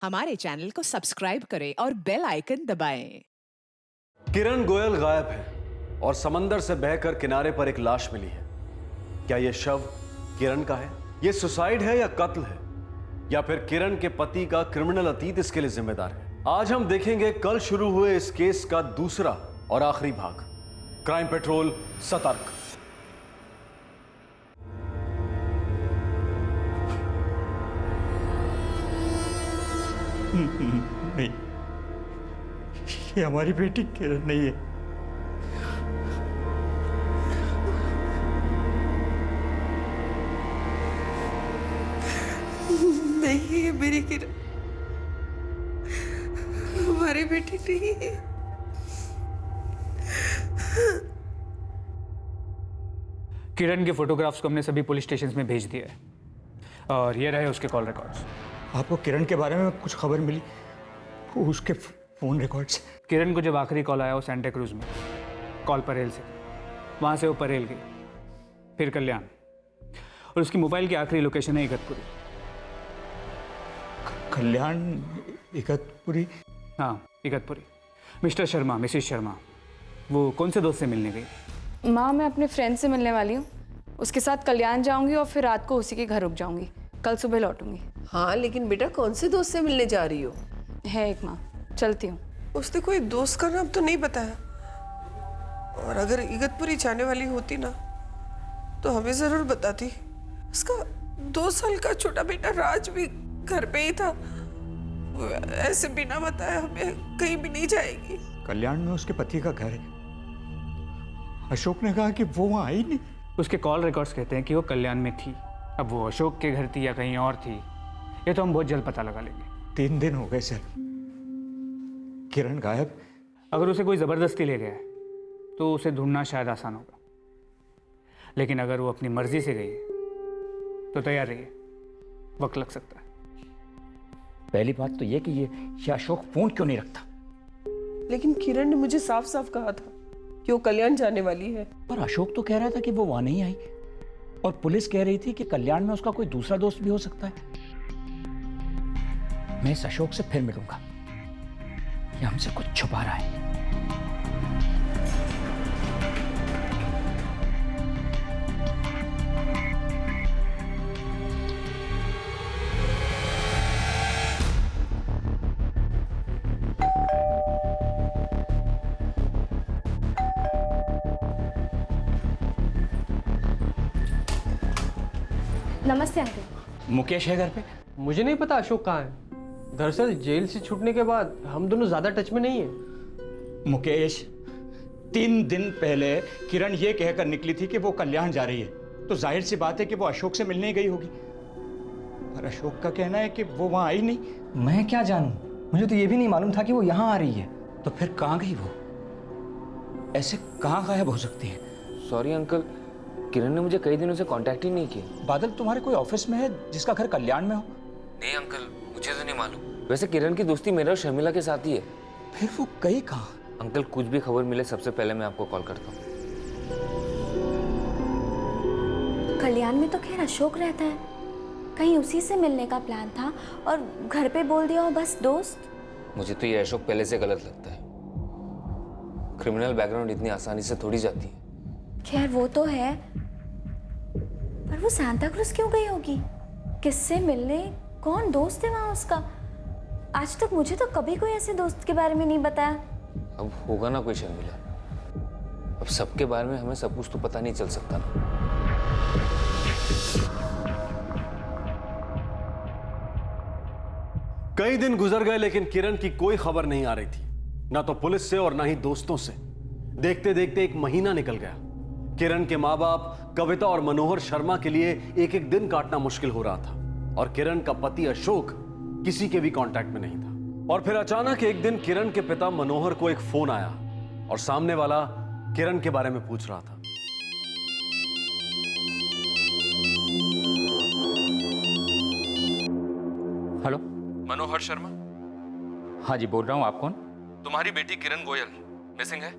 हमारे चैनल को सब्सक्राइब करें और बेल आइकन दबाएं। किरण गोयल गायब है और समंदर से बहकर किनारे पर एक लाश मिली है। क्या यह शव किरण का है? यह सुसाइड है या कत्ल है, या फिर किरण के पति का क्रिमिनल अतीत इसके लिए जिम्मेदार है? आज हम देखेंगे कल शुरू हुए इस केस का दूसरा और आखिरी भाग, क्राइम पेट्रोल सतर्क। नहीं, ये हमारी बेटी किरण नहीं है। नहीं, ये मेरी किरण हमारी बेटी नहीं है। किरण के फोटोग्राफ्स को हमने सभी पुलिस स्टेशंस में भेज दिया है और ये रहे उसके कॉल रिकॉर्ड्स। आपको किरण के बारे में कुछ खबर मिली? उसके फोन रिकॉर्ड्स। किरण को जब आखिरी कॉल आया वो सेंटा क्रूज में कॉल परेल से, वहाँ से वो परेल गई, फिर कल्याण, और उसकी मोबाइल की आखिरी लोकेशन है इगतपुरी। कल्याण इगतपुरी? हाँ, इगतपुरी। मिस्टर शर्मा, मिसिस शर्मा, वो कौन से दोस्त से मिलने गई? माँ, मैं अपने फ्रेंड से मिलने वाली हूँ। उसके साथ कल्याण जाऊंगी और फिर रात को उसी के घर रुक जाऊंगी। कल सुबह लौटूंगी। हाँ, लेकिन बेटा कौन से दोस्त से मिलने जा रही हो? है एक माँ, चलती हूँ। उसने कोई दोस्त का नाम तो नहीं बताया, और अगर इगतपुरी जाने वाली होती ना तो हमें जरूर बताती। उसका 2 साल का छोटा बेटा राज भी घर पे ही था। वो ऐसे बिना बताए हमें कहीं भी नहीं जाएगी। कल्याण में उसके पति का घर है। अशोक ने कहा कि वो वहाँ आई नहीं। उसके कॉल रिकॉर्ड्स कहते हैं कि वो कल्याण में थी। अब वो अशोक के घर थी या कहीं और थी, ये तो हम बहुत जल्द पता लगा लेंगे। 3 दिन हो गए सर, किरण गायब। अगर उसे कोई ज़बरदस्ती ले गया है तो उसे ढूंढना शायद आसान होगा, लेकिन अगर वो अपनी मर्जी से गई है तो तैयार रहिए, वक्त लग सकता है। पहली बात तो ये कि ये अशोक फोन क्यों नहीं रखता? लेकिन किरण ने मुझे साफ साफ कहा था कि वो कल्याण जाने वाली है। पर अशोक तो कह रहा था कि वो वहां नहीं आई, और पुलिस कह रही थी कि कल्याण में उसका कोई दूसरा दोस्त भी हो सकता है। मैं इस अशोक से फिर मिलूंगा, ये हमसे कुछ छुपा रहा है। नमस्ते अंकल। मुकेश है घर पे? मुझे नहीं पता अशोक कहाँ है। दरअसल जेल से छूटने के बाद हम दोनों ज्यादा टच में नहीं है। मुकेश, 3 दिन पहले किरण ये कहकर निकली थी कि वो कल्याण जा रही है, तो जाहिर सी बात है कि वो अशोक से मिलने गई होगी। पर अशोक का कहना है कि वो वहां आई नहीं। मैं क्या जानूं, मुझे तो ये भी नहीं मालूम था कि वो यहाँ आ रही है। तो फिर कहाँ गई वो? ऐसे कहाँ गायब हो सकती है? सॉरी अंकल, किरण ने मुझे कई दिनों से कांटेक्ट ही नहीं किया। बादल, तुम्हारे कोई ऑफिस में है जिसका घर कल्याण में हो? नहीं अंकल, मुझे तो नहीं मालूम। वैसे किरण की दोस्ती मेरा और शर्मिला के साथ ही है। फिर वो गई कहाँ? अंकल, कुछ भी खबर मिले सबसे पहले मैं आपको कॉल करता हूँ। कल्याण में तो खैर अशोक रहता है, कहीं उसी से मिलने का प्लान था और घर पे बोल दिया हो बस दोस्त। मुझे तो ये अशोक पहले से गलत लगता है। क्रिमिनल बैकग्राउंड इतनी आसानी से थोड़ी जाती है। खैर वो तो है, पर वो सांता क्रूज क्यों गई होगी? किससे मिलने? कौन दोस्त है वहाँ उसका? आज तक मुझे तो कभी कोई ऐसे दोस्त के बारे में नहीं बताया। अब होगा ना कोई शर्मिला। अब सबके बारे में हमें सब कुछ तो पता नहीं चल सकता ना। कई दिन गुजर गए लेकिन किरण की कोई खबर नहीं आ रही थी, ना तो पुलिस से और ना ही दोस्तों से। देखते देखते 1 महीना निकल गया। किरण के माँ बाप कविता और मनोहर शर्मा के लिए एक एक दिन काटना मुश्किल हो रहा था, और किरण का पति अशोक किसी के भी कांटेक्ट में नहीं था। और फिर अचानक एक दिन किरण के पिता मनोहर को एक फोन आया और सामने वाला किरण के बारे में पूछ रहा था। हेलो, मनोहर शर्मा? हाँ जी बोल रहा हूँ। आप कौन? तुम्हारी बेटी किरण गोयल मिसिंग है।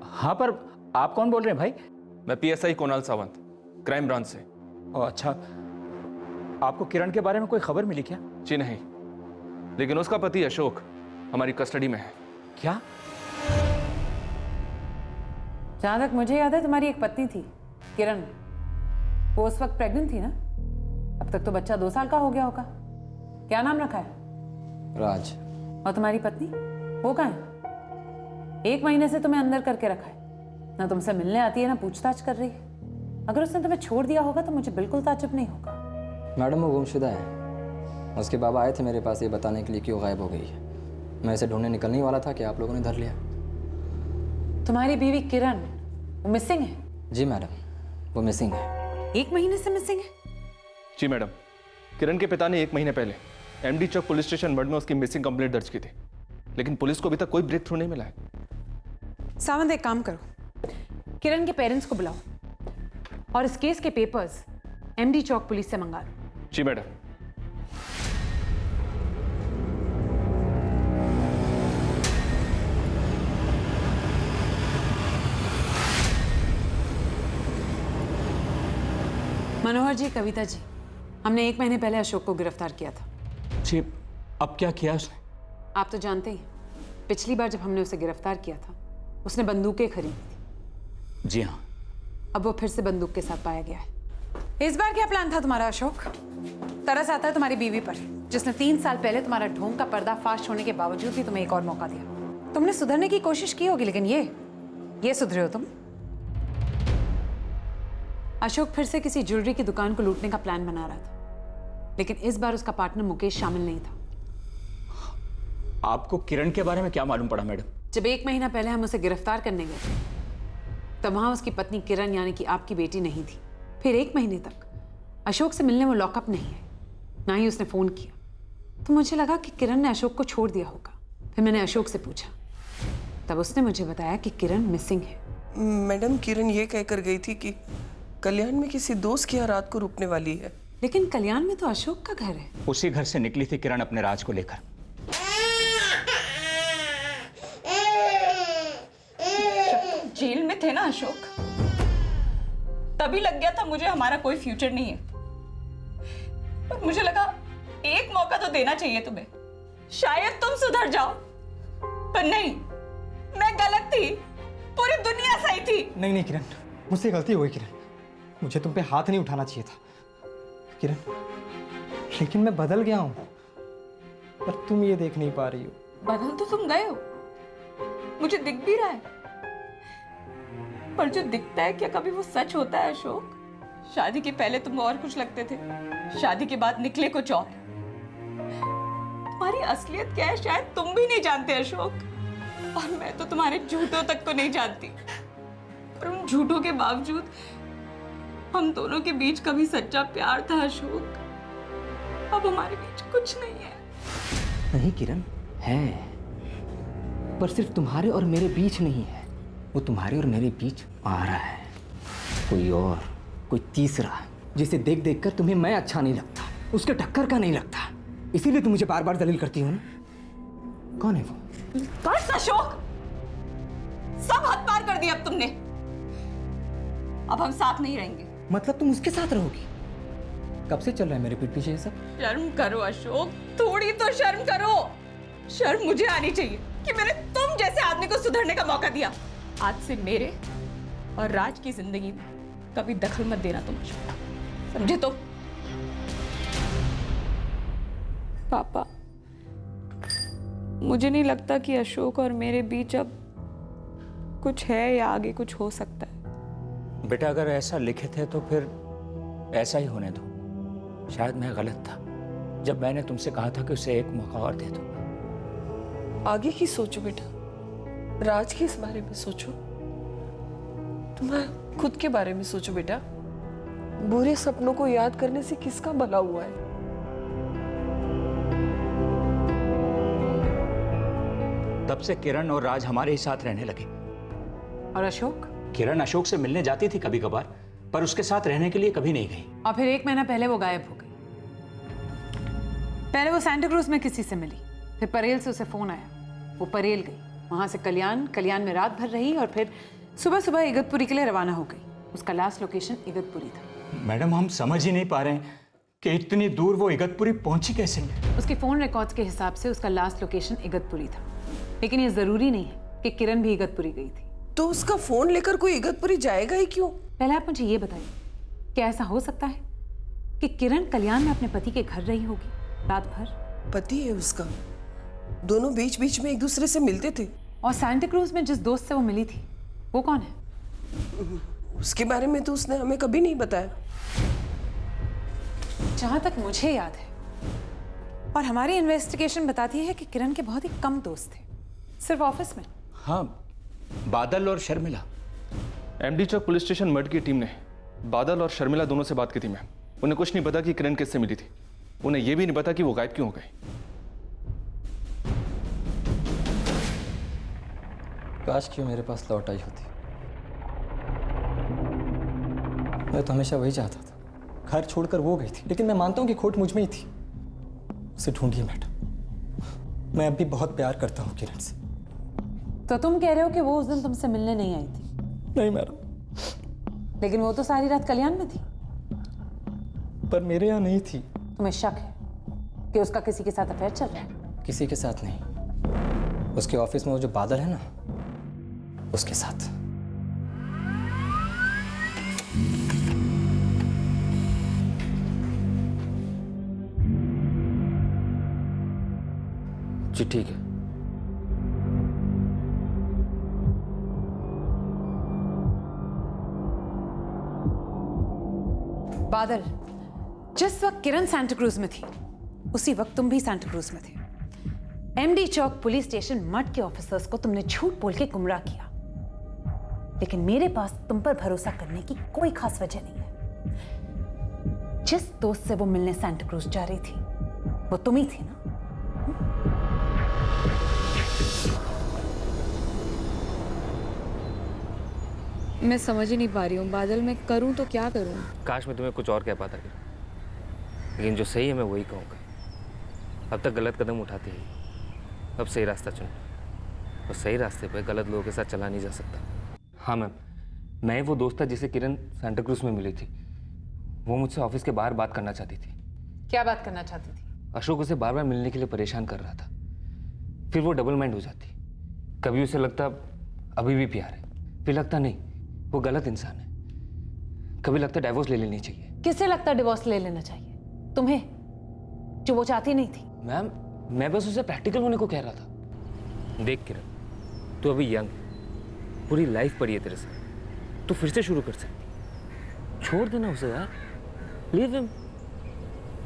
हाँ, पर आप कौन बोल रहे हैं भाई? मैं PSI Kunal Sawant, crime branch से। अच्छा, आपको किरण के बारे में कोई खबर मिली क्या? जी नहीं, लेकिन उसका पति अशोक हमारी कस्टडी में है। क्या? जहां तक मुझे याद है तुम्हारी एक पत्नी थी, किरण। वो उस वक्त प्रेग्नेंट थी ना? अब तक तो बच्चा 2 साल का हो गया होगा। क्या नाम रखा है? राज। और तुम्हारी पत्नी वो कहाँ है? 1 महीने से तुम्हें अंदर करके रखा है, ना तुमसे मिलने आती है ना पूछताछ कर रही है। अगर उसने तुम्हें छोड़ दिया होगा तो मुझे बिल्कुल ताज्जुब नहीं होगा। मैडम वो गुमशुदा है। उसके बाबा आए थे मेरे पास ये बताने के लिए कि वो गायब हो गई है। मैं इसे ढूंढने निकलने ही वाला था कि आप लोगों ने धर लिया। तुम्हारी बीवी किरण वो मिसिंग है? जी मैडम, वो मिसिंग है। 1 महीने से मिसिंग है? जी मैडम, किरण के पिता ने 1 महीने पहले एमडी चौक पुलिस स्टेशन मर्ड में उसकी मिसिंग कंप्लेंट दर्ज की थी, लेकिन पुलिस को अभी तक कोई ब्रेक थ्रू नहीं मिला है। सावंत, एक काम करो, किरण के पेरेंट्स को बुलाओ और इस केस के पेपर्स एमडी चौक पुलिस से मंगा लो। जी मैडम। मनोहर जी, कविता जी, हमने 1 महीने पहले अशोक को गिरफ्तार किया था। जी, अब क्या किया उसने? आप तो जानते ही, पिछली बार जब हमने उसे गिरफ्तार किया था उसने बंदूकें खरीदी थी। जी हाँ। अब वो फिर से बंदूक के साथ पाया गया है। इस बार क्या प्लान था तुम्हारा अशोक? तरस आता है तुम्हारी बीवी पर, जिसने 3 साल पहले तुम्हारा ढोंग का पर्दाफाश होने के बावजूद भी तुम्हें एक और मौका दिया। तुमने सुधरने की कोशिश की होगी, लेकिन ये सुधरे हो तुम। अशोक फिर से किसी ज्वेलरी की दुकान को लूटने का प्लान बना रहा था, लेकिन इस बार उसका पार्टनर मुकेश शामिल नहीं था। आपको किरण के बारे में क्या मालूम पड़ा मैडम? जब 1 महीना पहले हम उसे गिरफ्तार करने गए तब वहां उसकी पत्नी किरण यानी कि आपकी बेटी नहीं थी। फिर 1 महीने तक अशोक से मिलने वो लॉकअप नहीं है, ना ही उसने फोन किया। तो मुझे लगा कि किरण ने अशोक को छोड़ दिया होगा। फिर मैंने अशोक से पूछा, तब उसने मुझे बताया कि किरण मिसिंग है। मैडम, किरण ये कहकर गई थी कि कल्याण में किसी दोस्त की यहाँ रात को रुकने वाली है। लेकिन कल्याण में तो अशोक का घर है। उसी घर से निकली थी किरण अपने राज को लेकर। जेल में थे ना अशोक, तभी लग गया था मुझे हमारा कोई फ्यूचर नहीं है। पर मुझे लगा एक मौका तो देना चाहिए तुम्हें, शायद तुम सुधर जाओ। पर नहीं, मैं गलत थी, पूरी दुनिया सही थी। नहीं नहीं किरण, मुझसे गलती हो गई किरण, मुझे तुम पे हाथ नहीं उठाना चाहिए था किरण, लेकिन मैं बदल गया हूं, पर तुम ये देख नहीं पा रही हो। बदल तो तुम गए हो, मुझे दिख भी रहा है, पर जो दिखता है क्या कभी वो सच होता है अशोक? शादी के पहले तुम और कुछ लगते थे, शादी के बाद निकले कुछ और। तुम्हारी असलियत क्या है शायद तुम भी नहीं जानते अशोक, और मैं तो तुम्हारे झूठों तक को नहीं जानती। पर उन झूठों के बावजूद हम दोनों के बीच कभी सच्चा प्यार था अशोक। अब हमारे बीच कुछ नहीं है। नहीं किरण, है, पर सिर्फ तुम्हारे और मेरे बीच नहीं है, वो तुम्हारे और मेरे बीच आ रहा है। कोई और, कोई तीसरा, जिसे देख देख कर तुम्हें मैं अच्छा नहीं लगता, उसके टक्कर का नहीं लगता, इसीलिए तुम मुझे बार बार दलील करती हो ना। कौन है वो? बस अशोक, सब हद पार कर दिया अब तुमने। अब हम साथ नहीं रहेंगे। मतलब तुम उसके साथ रहोगी? कब से चल रहा है मेरे पीठ पीछे ये सब? शर्म करो अशोक, थोड़ी तो शर्म करो। शर्म मुझे आनी चाहिए कि मैंने तुम जैसे आदमी को सुधरने का मौका दिया। आज से मेरे और राज की जिंदगी में कभी दखल मत देना तुम अशोक, समझे? तो पापा, मुझे नहीं लगता कि अशोक और मेरे बीच अब कुछ है या आगे कुछ हो सकता है। बेटा, अगर ऐसा लिखित है तो फिर ऐसा ही होने दो। शायद मैं गलत था जब मैंने तुमसे कहा था कि उसे एक मौका और दे दो। आगे की सोचो बेटा, राज के इस बारे में सोचो, तुम्हारे खुद के बारे में सोचो बेटा। बुरे सपनों को याद करने से किसका भला हुआ है? तब से किरण और राज हमारे ही साथ रहने लगे। और अशोक? किरण अशोक से मिलने जाती थी कभी कभार, पर उसके साथ रहने के लिए कभी नहीं गई। और फिर 1 महीना पहले वो गायब हो गई। पहले वो सांता क्रूज में किसी से मिली, फिर परेल से उसे फोन आया, वो परेल गई, वहां से कल्याण में रात भर रही और फिर सुबह सुबह इगतपुरी के लिए रवाना हो गई। उसका लास्ट लोकेशन इगतपुरी था। मैडम, हम समझ ही नहीं पा रहे हैं कि इतनी दूर वो इगतपुरी पहुंची कैसे नहीं? उसके फोन रिकॉर्ड्स के हिसाब से उसका लास्ट लोकेशन इगतपुरी था, लेकिन ये जरूरी नहीं है कि किरण भी इगतपुरी गई थी। तो उसका फोन लेकर कोई इगतपुरी जाएगा ही क्यों? पहले आप मुझे ये बताइए, क्या ऐसा हो सकता है कि किरण कल्याण में अपने पति के घर रही होगी रात भर? पति है उसका, दोनों बीच बीच में एक दूसरे से मिलते थे। और सांता क्रूज में जिस दोस्त से वो मिली थी वो कौन है? उसके बारे में तो उसने हमें कभी नहीं बताया। जहां तक मुझे याद है और हमारी इन्वेस्टिगेशन बताती है कि किरण के बहुत ही कम दोस्त थे, सिर्फ ऑफिस में। हाँ, बादल और शर्मिला। एमडी चौक पुलिस स्टेशन मर्ड की टीम ने बादल और शर्मिला दोनों से बात की थी मैम। उन्हें कुछ नहीं पता कि किरण किससे मिली थी। उन्हें यह भी नहीं पता कि वो गायब क्यों हो गए। काश क्यों मेरे पास लौट आई होती। मैं तो हमेशा वही चाहता था। घर छोड़कर वो गई थी, लेकिन मैं मानता हूं कि खोट मुझ में ही थी। उसे ढूंढिए मैडम। मैं अब भी बहुत प्यार करता हूं किरण से। तो तुम कह रहे हो कि वो उस दिन तुमसे मिलने नहीं आई थी? नहीं मैडम। लेकिन वो तो सारी रात कल्याण में थी। पर मेरे यहाँ नहीं थी। तुम्हें शक है कि उसका किसी के साथ अफेयर चल रहा है? किसी के साथ नहीं, उसके ऑफिस में वो जो बादल है ना, उसके साथ। जी ठीक है। बादल, जिस वक्त किरण सांता क्रूज में थी उसी वक्त तुम भी सांता क्रूज में थे। एमडी चौक पुलिस स्टेशन मठ के ऑफिसर्स को तुमने झूठ बोल के गुमराह किया, लेकिन मेरे पास तुम पर भरोसा करने की कोई खास वजह नहीं है। जिस दोस्त से वो मिलने सांता क्रूज जा रही थी वो तुम ही थी ना? मैं समझ ही नहीं पा रही हूँ बादल, मैं करूँ तो क्या करूँ? काश मैं तुम्हें कुछ और कह पाता किरण, लेकिन जो सही है मैं वही कहूँगा। अब तक गलत कदम उठाते ही, अब सही रास्ता चुन। और सही रास्ते पे गलत लोगों के साथ चला नहीं जा सकता। हाँ मैम, मैं ही वो दोस्त था जिसे किरण सांता क्रूज में मिली थी। वो मुझसे ऑफिस के बाहर बात करना चाहती थी। क्या बात करना चाहती थी? अशोक उसे बार बार मिलने के लिए परेशान कर रहा था। फिर वो डबल माइंड हो जाती। कभी उसे लगता अभी भी प्यार है, फिर लगता नहीं वो गलत इंसान है। कभी लगता डिवोर्स ले लेनी चाहिए। किसे लगता डिवोर्स ले लेना चाहिए? तुम्हें, जो वो चाहती नहीं थी। मैम, मैं बस उसे प्रैक्टिकल होने को कह रहा था। देख किरण, तू अभी यंग, पूरी लाइफ पड़ी है तेरे साथ, तू फिर से शुरू कर सकती। छोड़ देना उसे यार, लीव हिम।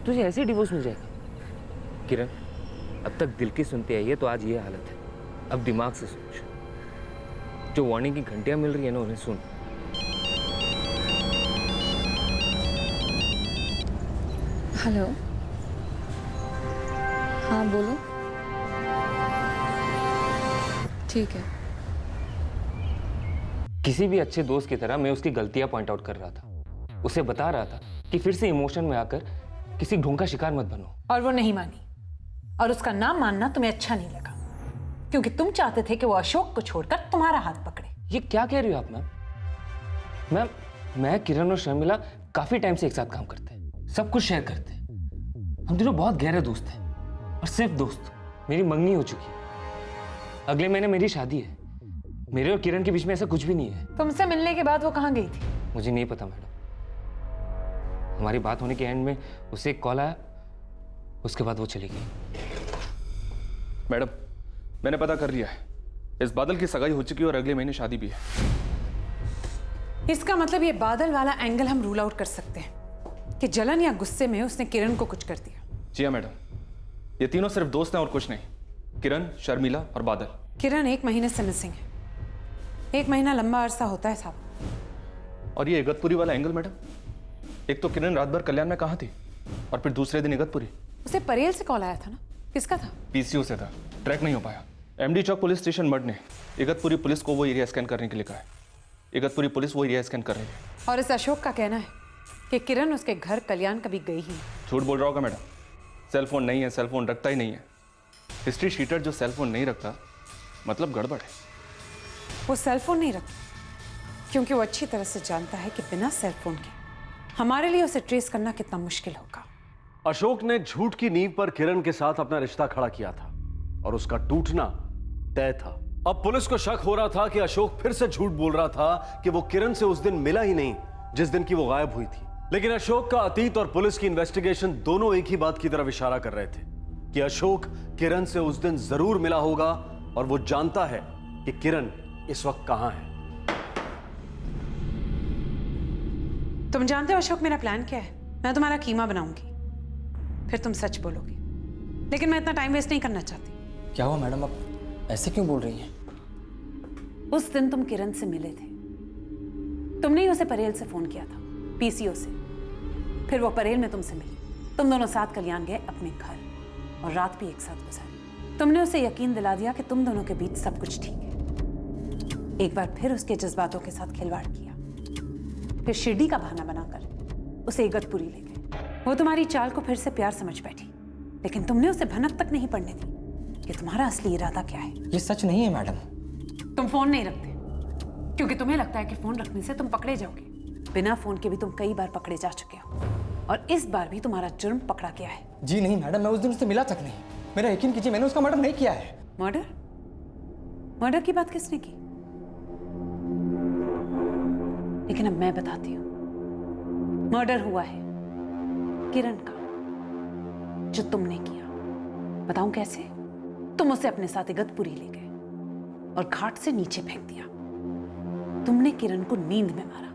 तुझे ऐसे ही डिवोर्स मिल जाएगा। किरण, अब तक दिल की सुनते आई है तो आज ये हालत है। अब दिमाग से सोच। जो वार्निंग की घंटियां मिल रही है ना, उन्हें सुन। हेलो, हाँ बोलो। ठीक है। किसी भी अच्छे दोस्त की तरह मैं उसकी गलतियां पॉइंट आउट कर रहा था। उसे बता रहा था कि फिर से इमोशन में आकर किसी ढोंग का शिकार मत बनो। और वो नहीं मानी, और उसका नाम मानना तुम्हें अच्छा नहीं लगा, क्योंकि तुम चाहते थे कि वो अशोक को छोड़कर तुम्हारा हाथ पकड़े। ये क्या कह रही हो आप मैम? मैम, मैं, किरण और शर्मिला काफी टाइम से एक साथ काम करते हैं, सब कुछ शेयर करते हैं। हम दोनों बहुत गहरे दोस्त हैं। और सिर्फ दोस्त, मेरी मंगनी हो चुकी है। अगले महीने मेरी शादी है। मेरे और किरण के बीच में ऐसा कुछ भी नहीं है। तुमसे मिलने के बाद वो कहाँ गई थी? मुझे नहीं पता मैडम। हमारी बात होने के एंड में उसे एक कॉल आया, उसके बाद वो चली गई। मैडम, मैंने पता कर लिया है, इस बादल की सगाई हो चुकी है और अगले महीने शादी भी है। इसका मतलब ये बादल वाला एंगल हम रूल आउट कर सकते हैं कि जलन या गुस्से में उसने किरण को कुछ कर दिया। जी हाँ मैडम, ये तीनों सिर्फ दोस्त हैं और कुछ नहीं। किरण, शर्मिला और बादल। किरण 1 महीने से मिसिंग है। 1 महीना लंबा अरसा होता है साहब। और ये इगतपुरी वाला एंगल मैडम, एक तो किरण रात भर कल्याण में कहाँ थी और फिर दूसरे दिन इगतपुरी। उसे परेल से कॉल आया था ना, किसका था? पीसीओ से था, ट्रैक नहीं हो पाया। एमडी चौक पुलिस स्टेशन मड ने इगतपुरी पुलिस को वो एरिया स्कैन करने के लिए कहा है। इगतपुरी पुलिस वो एरिया स्कैन कर रही है। और इस अशोक का कहना है कि किरण उसके घर कल्याण कभी गई ही नहीं। झूठ बोल रहा होगा मैडम। सेलफोन नहीं है, सेलफोन रखता ही नहीं है। हिस्ट्री शीटर जो सेलफोन नहीं रखता मतलब गड़बड़ है। वो सेलफोन नहीं रखता क्योंकि वो अच्छी तरह से जानता है कि बिना सेलफोन के हमारे लिए उसे ट्रेस करना कितना मुश्किल होगा। अशोक ने झूठ की नींव पर किरण के साथ अपना रिश्ता खड़ा किया था और उसका टूटना तय था। अब पुलिस को शक हो रहा था कि अशोक फिर से झूठ बोल रहा था कि वो किरण से उस दिन मिला ही नहीं जिस दिन की वो गायब हुई थी। लेकिन अशोक का अतीत और पुलिस की इन्वेस्टिगेशन दोनों एक ही बात की तरफ इशारा कर रहे थे कि अशोक किरण से उस दिन जरूर मिला होगा और वो जानता है कि किरण इस वक्त कहां है। तुम जानते हो अशोक मेरा प्लान क्या है? मैं तुम्हारा कीमा बनाऊंगी, फिर तुम सच बोलोगे। लेकिन मैं इतना टाइम वेस्ट नहीं करना चाहती। क्या हुआ मैडम, आप ऐसे क्यों बोल रही हैं? उस दिन तुम किरण से मिले थे। तुमने ही उसे परेल से फोन किया था, पीसीओ से। फिर वो परेल में तुमसे मिली। तुम दोनों साथ कल्याण गए अपने घर और रात भी एक साथ गुजारी। तुमने उसे यकीन दिला दिया कि तुम दोनों के बीच सब कुछ ठीक है। एक बार फिर उसके जज्बातों के साथ खिलवाड़ किया। फिर शिरडी का बहाना बनाकर उसे इगतपुरी ले गए। वो तुम्हारी चाल को फिर से प्यार समझ बैठी, लेकिन तुमने उसे भनक तक नहीं पड़ने दी कि तुम्हारा असली इरादा क्या है। ये सच नहीं है मैडम। तुम फोन नहीं रखते क्योंकि तुम्हें लगता है कि फोन रखने से तुम पकड़े जाओगे। बिना फोन के भी तुम कई बार पकड़े जा चुके हो और इस बार भी तुम्हारा जुर्म पकड़ा गया है। जी नहीं मैडम, मैं उस दिन उससे मिला तक नहीं। मेरा यकीन कीजिए, मैंने उसका मर्डर नहीं किया है। मर्डर? मर्डर की बात किसने की? लेकिन अब मैं बताती हूँ। मर्डर हुआ है किरण का, जो तुमने किया। बताऊं कैसे? तुम उसे अपने साथ इगतपुरी ले गए और घाट से नीचे फेंक दिया। तुमने किरण को नींद में मारा।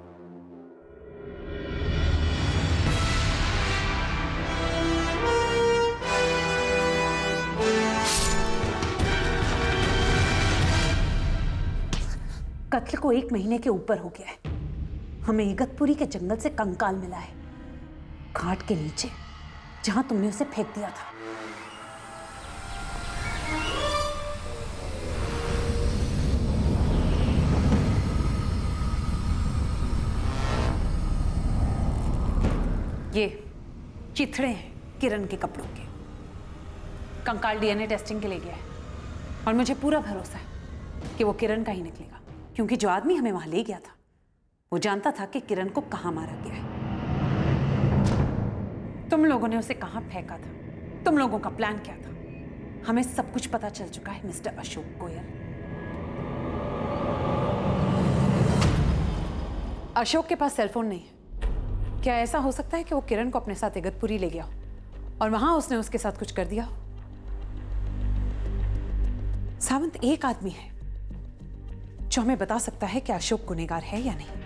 कत्ल को 1 महीने के ऊपर हो गया है। हमें इगतपुरी के जंगल से कंकाल मिला है, घाट के नीचे, जहां तुमने उसे फेंक दिया था। ये चिथड़े हैं किरण के कपड़ों के। कंकाल डीएनए टेस्टिंग के लिए गया है और मुझे पूरा भरोसा है कि वो किरण का ही निकलेगा, क्योंकि जो आदमी हमें वहां ले गया था वो जानता था कि किरण को कहां मारा गया है। तुम लोगों ने उसे कहां फेंका था, तुम लोगों का प्लान क्या था, हमें सब कुछ पता चल चुका है मिस्टर अशोक गोयल। अशोक के पास सेलफोन नहीं है। क्या ऐसा हो सकता है कि वो किरण को अपने साथ इगतपुरी ले गया हो और वहां उसने उसके साथ कुछ कर दिया हो? सावंत एक आदमी है जो हमें बता सकता है कि अशोक गुनहगार है या नहीं।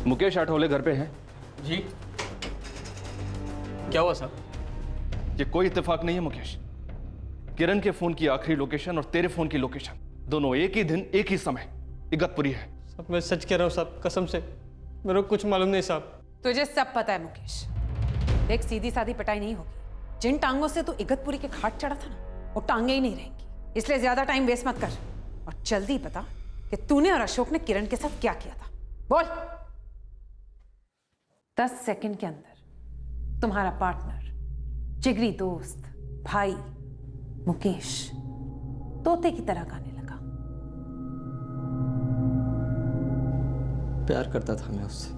मुकेश आठवले घर पे हैं? जी क्या हुआ साहब? ये कोई इत्तेफाक नहीं है मुकेश। किरण के फोन की आखिरी लोकेशन और तेरे फोन की लोकेशन दोनों एक ही दिन एक ही समय इगतपुरी है। साहब मैं सच कह रहा हूँ साहब, कसम से मेरे को कुछ मालूम नहीं साहब। तुझे सब पता है मुकेश। एक सीधी सादी पिटाई नहीं होगी। जिन टांगों से तू इगतपुरी के घाट चढ़ा था ना, वो टांगे ही नहीं रहेंगी। इसलिए ज्यादा टाइम वेस्ट मत कर और जल्दी बता कि तूने और अशोक ने किरण के साथ क्या किया था। बोल। 10 सेकंड के अंदर तुम्हारा पार्टनर, जिगरी दोस्त, भाई मुकेश तोते की तरह गाने लगा। प्यार करता था मैं उससे,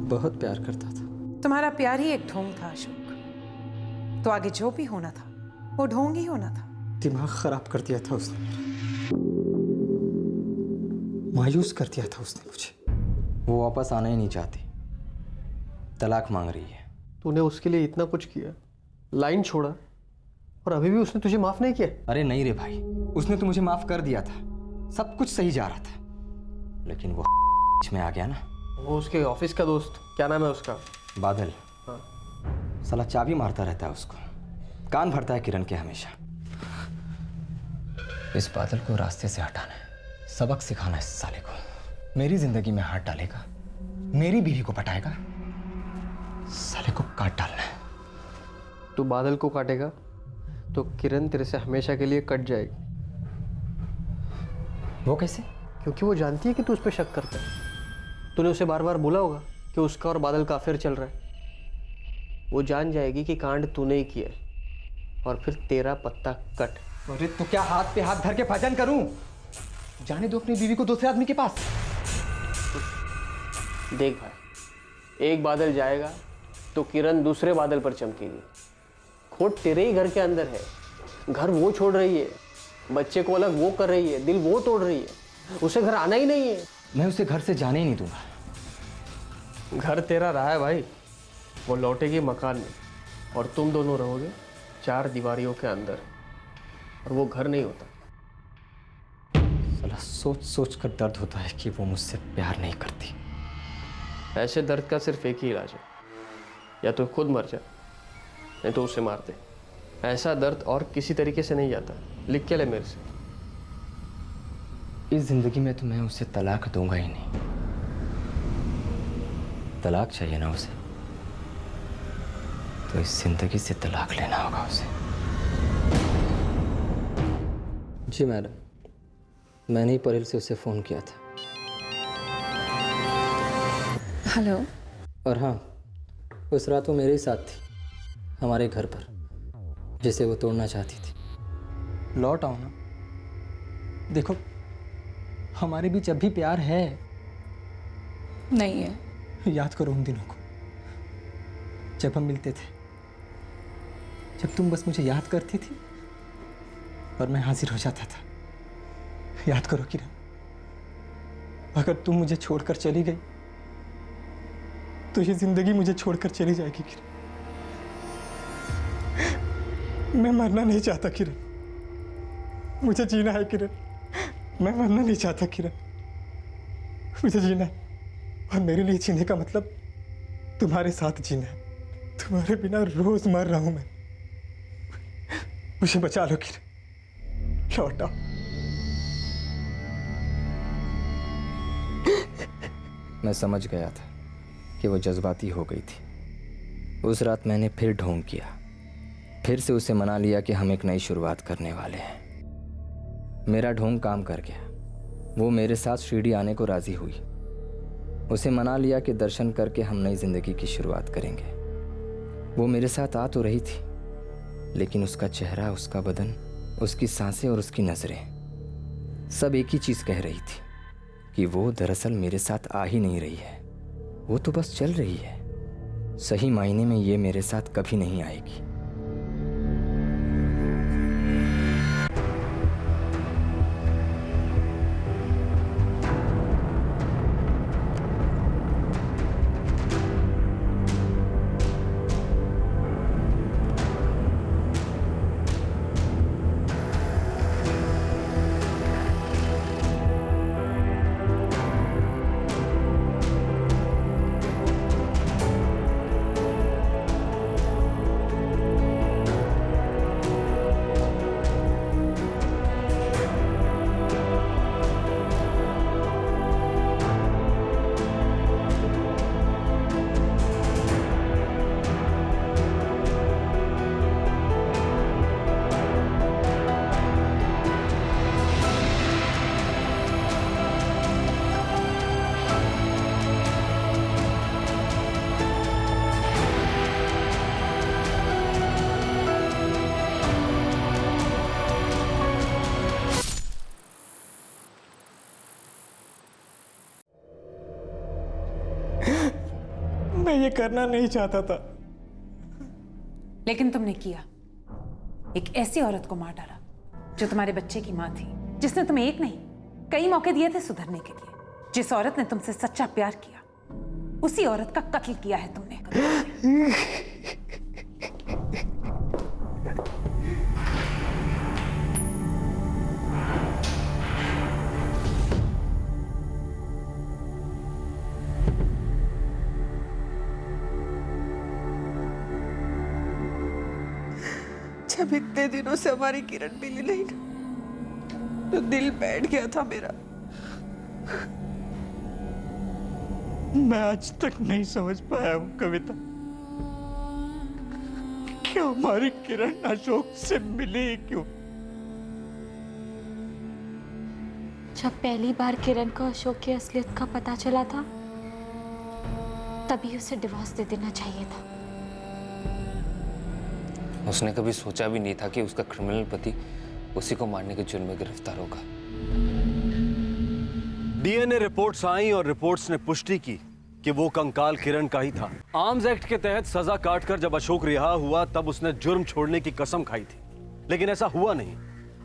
बहुत प्यार करता था। तुम्हारा प्यार ही एक ढोंग था अशोक। तो आगे जो भी होना था वो ढोंग ही होना था। दिमाग खराब कर दिया था उसने मेरा, मायूस कर दिया था उसने मुझे। वो वापस आना ही नहीं चाहती, तलाक मांग रही है। तूने उसके लिए इतना कुछ किया, लाइन छोड़ा, और अभी भी उसने तुझे माफ नहीं किया। अरे नहीं रे भाई, उसने तो मुझे माफ कर दिया था, सब कुछ सही जा रहा था, लेकिन वो में आ गया ना। वो उसके ऑफिस का दोस्त, क्या नाम है उसका? बादल। हाँ। साला चाबी मारता रहता है उसको, कान भरता है किरण के हमेशा। इस बादल को रास्ते से हटाना है, सबक सिखाना है इस साले को। मेरी जिंदगी में हाथ डालेगा, मेरी बीवी को पटाएगा, साले को काट डालना है। तू बादल को काटेगा तो किरण तेरे से हमेशा के लिए कट जाएगी। वो कैसे? क्योंकि वो जानती है कि तू उस पर शक करता है। तूने उसे बार बार बोला होगा कि उसका और बादल का अफेयर चल रहा है। वो जान जाएगी कि कांड तूने ही किया है। और फिर तेरा पत्ता कट। अरे तो क्या हाथ पे हाथ धर के भजन करूं? जाने दो अपनी बीवी को दूसरे आदमी के पास। देख भाई, एक बादल जाएगा तो किरण दूसरे बादल पर चमकेगी। खोट तेरे ही घर के अंदर है। घर वो छोड़ रही है, बच्चे को अलग वो कर रही है, दिल वो तोड़ रही है, उसे घर आना ही नहीं है। मैं उसे घर से जाने ही नहीं दूंगा। घर तेरा रहा है भाई, वो लौटेगी मकान में और तुम दोनों रहोगे 4 दीवारियों के अंदर, और वो घर नहीं होता। साला सोच सोच कर दर्द होता है कि वो मुझसे प्यार नहीं करती। ऐसे दर्द का सिर्फ एक ही इलाज है, या तो खुद मर जा नहीं तो उसे मार दे। ऐसा दर्द और किसी तरीके से नहीं जाता। लिख के ले मेरे से। इस जिंदगी में तो मैं उसे तलाक दूंगा ही नहीं। तलाक चाहिए ना उसे, तो इस जिंदगी से तलाक लेना होगा उसे। जी मैडम, मैंने ही परिल से उसे फ़ोन किया था। हेलो। और हाँ, उस रात वो मेरे ही साथ थी, हमारे घर पर, जिसे वो तोड़ना चाहती थी। लौट आओ ना। देखो, हमारे बीच अब भी प्यार है। नहीं है। याद करो उन दिनों को, जब हम मिलते थे, जब तुम बस मुझे याद करती थी और मैं हाजिर हो जाता था। याद करो किरण, अगर तुम मुझे छोड़कर चली गई तो ये जिंदगी मुझे छोड़कर चली जाएगी किरण। मैं मरना नहीं चाहता किरण, मुझे जीना है किरण। मैं मरना नहीं चाहता किरण, मुझे जीना है। और मेरे लिए जीने का मतलब तुम्हारे साथ जीना है। तुम्हारे बिना रोज मर रहा हूं मैं। मुझे बचा लो किरण, लौट आओ। मैं समझ गया था कि वो जज्बाती हो गई थी। उस रात मैंने फिर ढोंग किया, फिर से उसे मना लिया कि हम एक नई शुरुआत करने वाले हैं। मेरा ढोंग काम कर गया। वो मेरे साथ शिरडी आने को राजी हुई। उसे मना लिया कि दर्शन करके हम नई जिंदगी की शुरुआत करेंगे। वो मेरे साथ आ तो रही थी, लेकिन उसका चेहरा, उसका बदन, उसकी सांसें और उसकी नजरें सब एक ही चीज कह रही थी कि वो दरअसल मेरे साथ आ ही नहीं रही है। वो तो बस चल रही है। सही मायने में ये मेरे साथ कभी नहीं आएगी। मैं ये करना नहीं चाहता था, लेकिन तुमने किया। एक ऐसी औरत को मार डाला जो तुम्हारे बच्चे की मां थी, जिसने तुम्हें एक नहीं कई मौके दिए थे सुधरने के लिए। जिस औरत ने तुमसे सच्चा प्यार किया, उसी औरत का कत्ल किया है तुमने। जब इतने दिनों से हमारी किरण मिली नहीं ना, तो दिल बैठ गया था मेरा। मैं आज तक नहीं समझ पाया हूं कविता, कि हमारी किरण अशोक से मिली क्यों। जब पहली बार किरण को अशोक की असलियत का पता चला था, तभी उसे डिवोर्स दे देना चाहिए था। उसने कभी सोचा भी नहीं था कि उसका क्रिमिनल पति उसी को मारने के जुर्म में गिरफ्तार होगा। डीएनए रिपोर्ट्स आई और रिपोर्ट्स ने पुष्टि की कि वो कंकाल किरण का ही था। आर्म्स एक्ट के तहत सजा काटकर जब अशोक रिहा हुआ तब उसने जुर्म छोड़ने की कसम खाई थी, लेकिन ऐसा हुआ नहीं।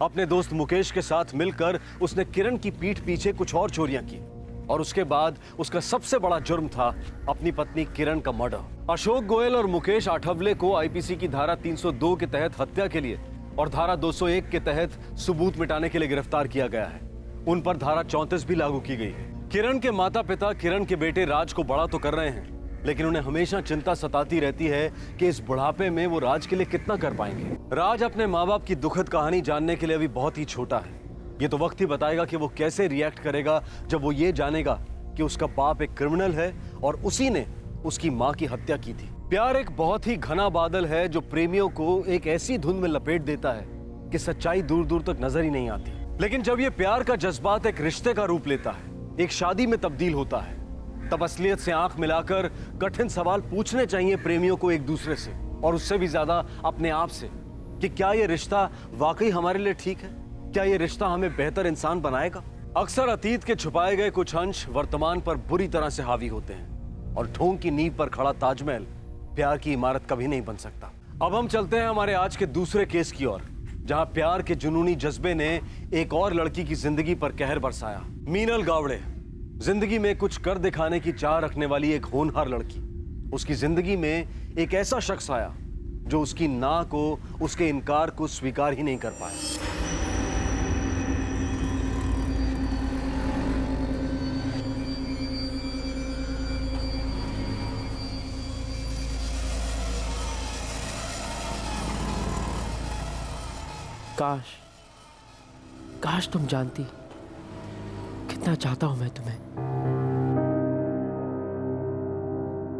अपने दोस्त मुकेश के साथ मिलकर उसने किरण की पीठ पीछे कुछ और चोरियां की और उसके बाद उसका सबसे बड़ा जुर्म था अपनी पत्नी किरण का मर्डर। अशोक गोयल और मुकेश आठवले को आईपीसी की धारा 302 के तहत हत्या के लिए और धारा 201 के तहत सबूत मिटाने के लिए गिरफ्तार किया गया है। उन पर धारा 34 भी लागू की गई है। किरण के माता पिता किरण के बेटे राज को बड़ा तो कर रहे हैं, लेकिन उन्हें हमेशा चिंता सताती रहती है कि इस बुढ़ापे में वो राज के लिए कितना कर पाएंगे। राज अपने माँ बाप की दुखद कहानी जानने के लिए अभी बहुत ही छोटा है। ये तो वक्त ही बताएगा कि वो कैसे रिएक्ट करेगा जब वो ये जानेगा कि उसका बाप एक क्रिमिनल है और उसी ने उसकी माँ की हत्या की थी। प्यार एक बहुत ही घना बादल है जो प्रेमियों को एक ऐसी धुंध में लपेट देता है कि सच्चाई दूर दूर तक नजर ही नहीं आती। लेकिन जब ये प्यार का जज्बात एक रिश्ते का रूप लेता है, एक शादी में तब्दील होता है, तब असलियत से आंख मिलाकर कठिन सवाल पूछने चाहिए प्रेमियों को एक दूसरे से, और उससे भी ज्यादा अपने आप से, कि क्या ये रिश्ता वाकई हमारे लिए ठीक है? क्या ये रिश्ता हमें बेहतर इंसान बनाएगा? अक्सर अतीत के छुपाए गए कुछ अंश वर्तमान पर बुरी तरह से हावी होते हैं और ढोंग की नींव पर खड़ा ताजमहल प्यार की इमारत कभी नहीं बन सकता। अब हम चलते हैं हमारे आज के दूसरे केस की ओर, जहां प्यार के जुनूनी जज्बे ने एक और लड़की की जिंदगी पर कहर बरसाया। मीनल गावड़े, जिंदगी में कुछ कर दिखाने की चाह रखने वाली एक होनहार लड़की। उसकी जिंदगी में एक ऐसा शख्स आया जो उसकी ना को, उसके इनकार को स्वीकार ही नहीं कर पाया। काश तुम जानती कितना चाहता हूं मैं तुम्हें।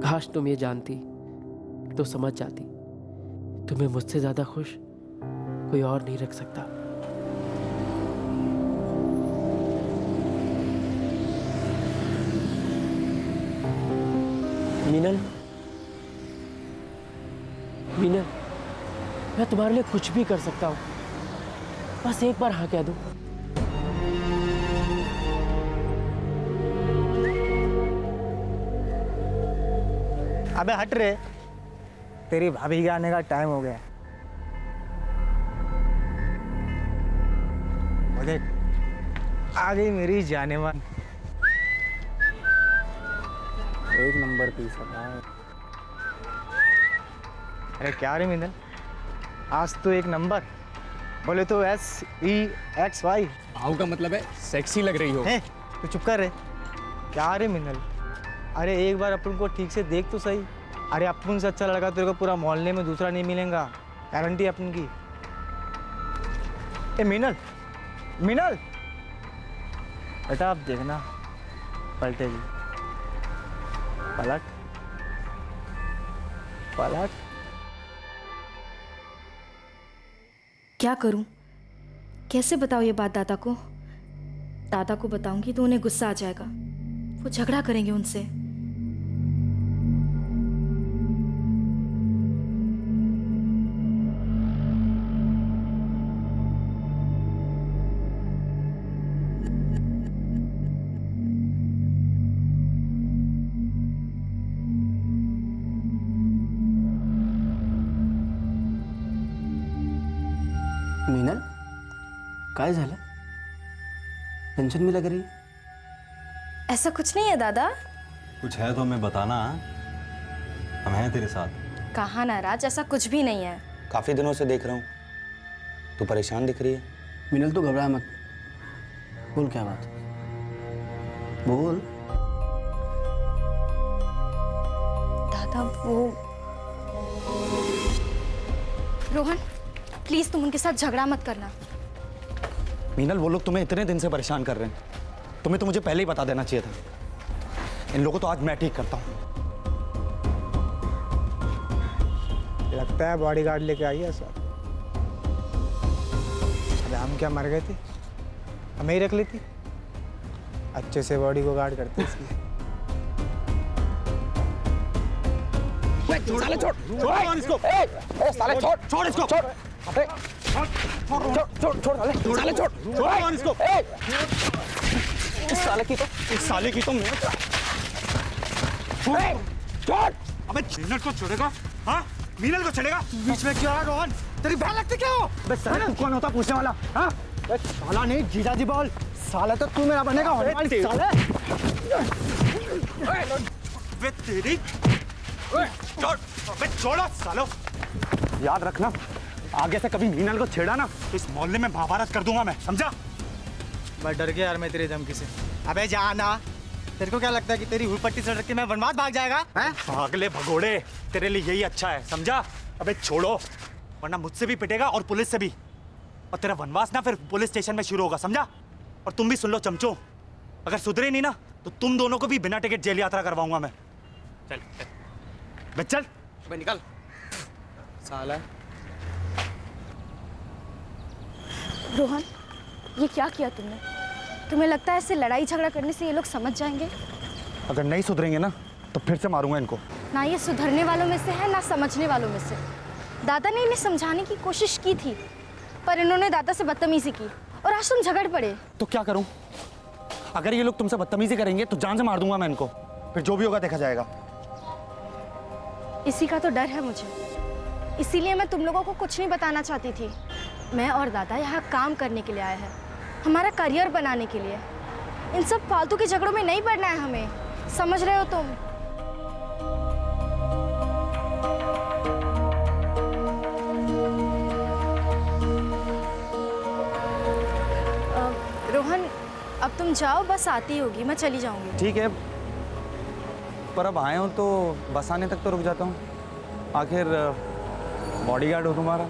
काश तुम ये जानती तो समझ जाती, तुम्हें मुझसे ज्यादा खुश कोई और नहीं रख सकता। मीनल, मैं तुम्हारे लिए कुछ भी कर सकता हूं, बस एक बार हाँ कह दो। अबे हट रे, तेरी भाभी के आने का टाइम हो गया। वो देख, आ गई मेरी जानेमान। एक नंबर पीस है। अरे क्या रे मिनल, आज तो एक नंबर। बोले तो SEXY। भाव का मतलब है सेक्सी लग रही हो। तो चुप कर रे। क्या रे मिनल, अरे एक बार अपन को ठीक से देख तो सही। अरे अपन से अच्छा लड़का तेरे को पूरा मोहल्ले में दूसरा नहीं मिलेगा, गारंटी अपन की। ए मिनल बेटा, आप देखना पलटेगी। पलट। क्या करूं? कैसे बताऊं ये बात दादा को? दादा को बताऊंगी तो उन्हें गुस्सा आ जाएगा, वो झगड़ा करेंगे उनसे। मीनल, काय झालं? टेंशन में लग रही? ऐसा कुछ नहीं है दादा। कुछ है तो हमें बताना, हम हैं तेरे साथ। कहा ना राज, ऐसा कुछ भी नहीं है। काफी दिनों से देख रहा हूँ, तू परेशान दिख रही है। मीनल तू घबरा मत, बोल क्या बात, बोल। दादा वो रोहन, प्लीज तुम उनके साथ झगड़ा मत करना। मीनल, वो लोग तुम्हें इतने दिन से परेशान कर रहे हैं, तुम्हें तो मुझे पहले ही बता देना चाहिए था। इन लोगों को तो आज मैं ठीक करता हूँ। लगता है बॉडीगार्ड लेके आई है सर। अरे हम क्या मर गए थे? हमें ही रख लेती, अच्छे से बॉडी को गार्ड करते इसलिए। साले छोड़ छोड़ इसको। ए साले छोड़ छोड़ इसको। छोड़ अबे छोड़ छोड़ छोड़ साले छोड़ छोड़ इसको। इस साले की तो मैं छोड़। अबे मीनल को छोड़ेगा? हाँ मीनल को छोड़ेगा? बीच में क्यों आ रोहन? तेरी बहन लगती क्या हो? बस साला कौन होता पूछने वाला? हाँ साला नहीं जीजाजी बोल। साला तो तू मेरा बनेगा साले। वे तेरी छोड़ बे छोड़ो सालो। याद रखना आगे से कभी मीनल को छेड़ा ना तो इस मोहल्ले में महाभारत कर दूंगा मैं, समझा? मैं डर गया यार मैं तेरी धमकी से। अबे जाना, तेरे को क्या लगता है कि तेरी हुलपट्टी से डर के मैं वनवास भाग जाएगा? हैं? भागले भगोड़े, तेरे लिए यही अच्छा है, समझा? अबे छोड़ो, वरना मुझसे भी पिटेगा और पुलिस से भी, और तेरा वनवास ना फिर पुलिस स्टेशन में शुरू होगा, समझा? और तुम भी सुन लो चमचो, अगर सुधरे नहीं ना तो तुम दोनों को भी बिना टिकट जेल यात्रा करवाऊंगा मैं। चल बे चल बे निकल साला। रोहन, ये क्या किया तुमने? तुम्हें लगता है ऐसे लड़ाई झगड़ा करने से ये लोग समझ जाएंगे? अगर नहीं सुधरेंगे ना तो फिर से मारूंगा इनको। ना ये सुधरने वालों में से है ना समझने वालों में से। दादा ने इन्हें समझाने की कोशिश की थी पर इन्होंने दादा से बदतमीजी की और आज तुम झगड़ पड़े। तो क्या करूं? अगर ये लोग तुमसे बदतमीजी करेंगे तो जान से मार दूंगा मैं इनको, फिर जो भी होगा देखा जाएगा। इसी का तो डर है मुझे, इसीलिए मैं तुम लोगों को कुछ नहीं बताना चाहती थी। मैं और दादा यहाँ काम करने के लिए आए हैं, हमारा करियर बनाने के लिए। इन सब फालतू के झगड़ों में नहीं पड़ना है हमें, समझ रहे हो तुम? रोहन, अब तुम जाओ, बस आती होगी, मैं चली जाऊंगी। ठीक है, पर अब आए हो तो बस आने तक तो रुक जाता हूँ, आखिर बॉडीगार्ड हो तुम्हारा।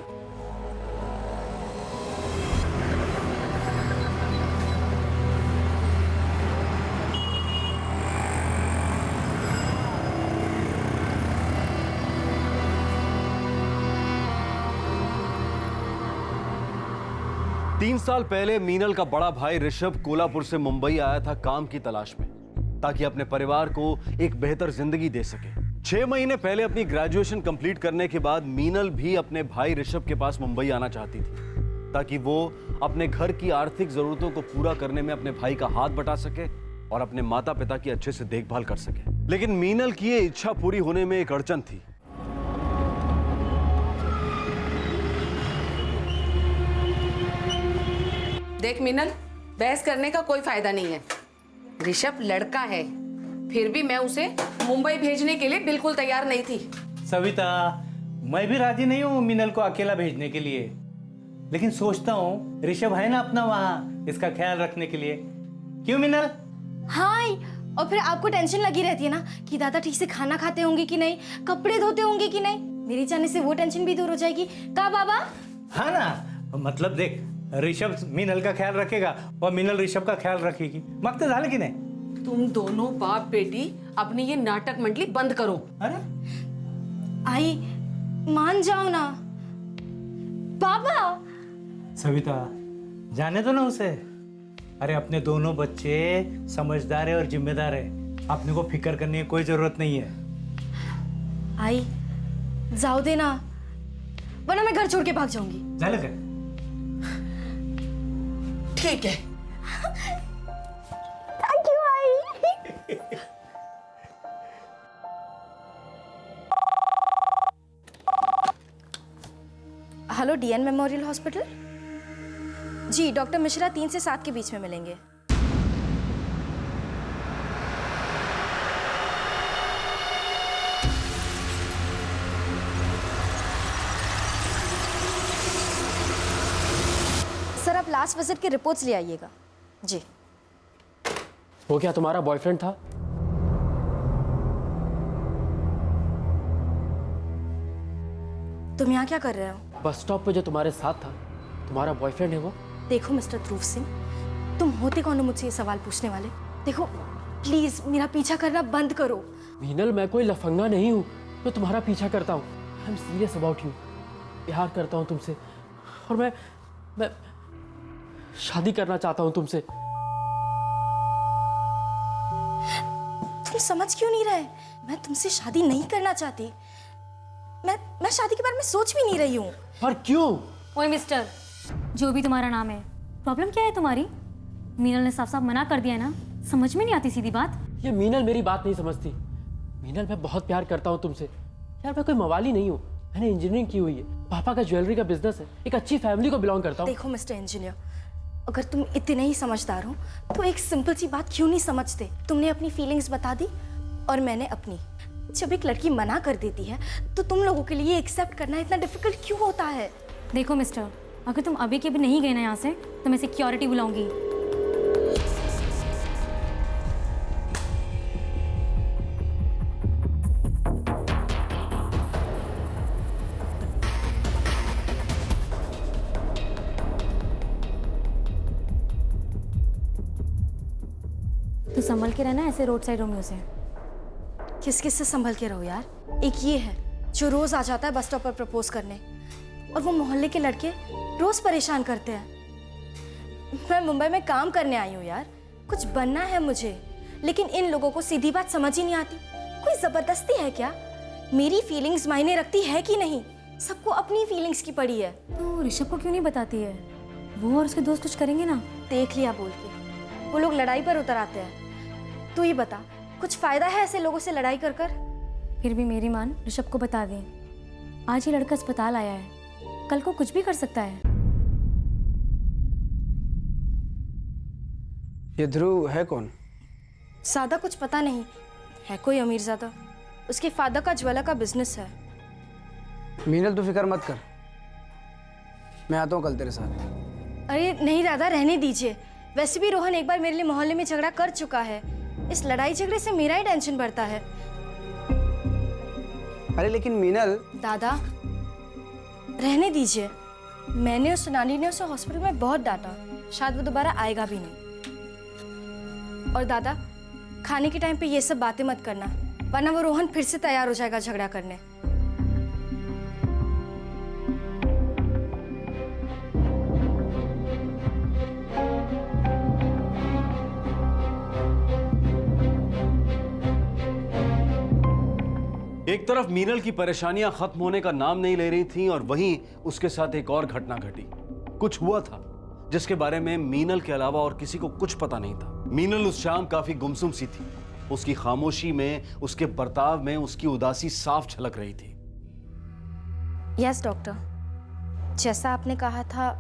तीन साल पहले मीनल का बड़ा भाई ऋषभ कोल्हापुर से मुंबई आया था काम की तलाश में, ताकि अपने परिवार को एक बेहतर जिंदगी दे सके। 6 महीने पहले अपनी ग्रेजुएशन कंप्लीट करने के बाद मीनल भी अपने भाई ऋषभ के पास मुंबई आना चाहती थी, ताकि वो अपने घर की आर्थिक जरूरतों को पूरा करने में अपने भाई का हाथ बटा सके और अपने माता पिता की अच्छे से देखभाल कर सके। लेकिन मीनल की ये इच्छा पूरी होने में एक अड़चन थी। देख मीनल, बहस करने का कोई फायदा नहीं है। ऋषभ लड़का है, फिर भी मैं उसे मुंबई भेजने के लिए बिल्कुल तैयार नहीं थी। सविता, मैं भी राजी नहीं हूँ मीनल को अकेला भेजने के लिए, लेकिन सोचता हूँ ऋषभ है ना अपना वहाँ इसका ख्याल रखने के लिए। क्यों मीनल? हाँ, और फिर आपको टेंशन लगी रहती है ना कि दादा ठीक से खाना खाते होंगे कि नहीं, कपड़े धोते होंगे कि नहीं। मेरी जाने से वो टेंशन भी दूर हो जाएगी। का बाबा? हाँ ना, मतलब देख, ऋषभ मीनल का ख्याल रखेगा और मीनल ऋषभ का ख्याल रखेगी। मत झाले की नहीं? तुम दोनों बाप बेटी अपनी ये नाटक मंडली बंद करो। अरे आई, मान जाओ ना बाबा। सविता, जाने दो ना उसे। अरे अपने दोनों बच्चे समझदार है और जिम्मेदार है, अपने को फिक्र करने की कोई जरूरत नहीं है। आई, जाओ देना, वरना मैं घर छोड़ के भाग जाऊंगी। झाले का? ठीक है। थैंक यू आई। Hello, DN memorial hospital. जी, डॉक्टर मिश्रा 3 से 7 के बीच में मिलेंगे। सर, आप लास्ट विजिट की रिपोर्ट्स ले आइएगा। जी। वो क्या तुम्हारा बॉयफ्रेंड था? तुम यहाँ क्या कर रहे हो? बस स्टॉप पे जो तुम्हारे साथ था, तुम्हारा बॉयफ्रेंड है वो? देखो मिस्टर ध्रुव सिंह, तुम होते कौन हो मुझसे ये सवाल पूछने वाले? देखो प्लीज मेरा पीछा करना बंद करो। मीनल, मैं कोई लफंगा नहीं हूँ जो तुम्हारा पीछा करता हूँ। I am serious about you. प्यार करता हूँ तुमसे और मैं शादी करना चाहता हूँ तुमसे। तुम समझ क्यों नहीं रहे? मैं तुमसे शादी नहीं करना चाहती, मैं शादी के बारे में सोच भी नहीं रही हूँ। और क्यों? ओए मिस्टर, जो भी तुम्हारा नाम है, प्रॉब्लम क्या है तुम्हारी? मीनल ने साफ साफ मना कर दिया है ना, समझ में नहीं आती सीधी बात। ये मीनल मेरी बात नहीं समझती। मीनल, मैं बहुत प्यार करता हूँ तुमसे यार। मैं कोई मवाली नहीं हूँ, मैंने इंजीनियरिंग की हुई है, पापा का ज्वेलरी का बिजनेस है, एक अच्छी फैमिली को बिलोंग करता हूँ। देखो मिस्टर इंजीनियर, अगर तुम इतने ही समझदार हो तो एक सिंपल सी बात क्यों नहीं समझते? तुमने अपनी फीलिंग्स बता दी और मैंने अपनी। जब एक लड़की मना कर देती है तो तुम लोगों के लिए एक्सेप्ट करना इतना डिफिकल्ट क्यों होता है? देखो मिस्टर, अगर तुम अभी के भी नहीं गए ना यहाँ से तो मैं सिक्योरिटी बुलाऊंगी। तो संभल के रहना ऐसे रोड साइड रोमियो से। किस किस से संभल के रहो यार? एक ये है जो रोज आ जाता है बस स्टॉप पर प्रपोज करने, और वो मोहल्ले के लड़के रोज परेशान करते हैं। मैं मुंबई में काम करने आई हूँ यार, कुछ बनना है मुझे, लेकिन इन लोगों को सीधी बात समझ ही नहीं आती। कोई जबरदस्ती है क्या? मेरी फीलिंग्स मायने रखती है कि नहीं? सबको अपनी फीलिंग्स की पड़ी है। तो ऋषभ को क्यों नहीं बताती है? वो और उसके दोस्त कुछ करेंगे ना। देख लिया बोल के, वो लोग लड़ाई पर उतर आते हैं। तू ही बता, कुछ फायदा है ऐसे लोगों से लड़ाई कर कर? फिर भी मेरी मान ऋषभ को बता दें। आज ही लड़का अस्पताल आया है, कल को कुछ भी कर सकता है। ये ध्रुव है कौन? ज्यादा कुछ पता नहीं है, कोई अमीरजादा। उसके फादर का ज्वेलर का बिजनेस है। मीनल तू फिक्र मत कर, मैं आता हूँ कल तेरे साथ। अरे नहीं दादा, रहने दीजिए। वैसे भी रोहन एक बार मेरे लिए मोहल्ले में झगड़ा कर चुका है। इस लड़ाई झगड़े से मेरा ही टेंशन बढ़ता है। अरे लेकिन मीनल। दादा रहने दीजिए। मैंने और सोनाली ने उसे हॉस्पिटल में बहुत डांटा, शायद वो दोबारा आएगा भी नहीं। और दादा, खाने के टाइम पे ये सब बातें मत करना, वरना वो रोहन फिर से तैयार हो जाएगा झगड़ा करने। एक तरफ मीनल की परेशानियां खत्म होने का नाम नहीं ले रही थीं और वहीं उसके साथ एक और घटना घटी। कुछ हुआ था जिसके बारे में मीनल के अलावा और किसी को कुछ पता नहीं था। मीनल उस शाम काफी गुमसुम सी थी। उसकी खामोशी में, उसके बर्ताव में उसकी उदासी साफ झलक रही थी। यस डॉक्टर, जैसा आपने कहा था,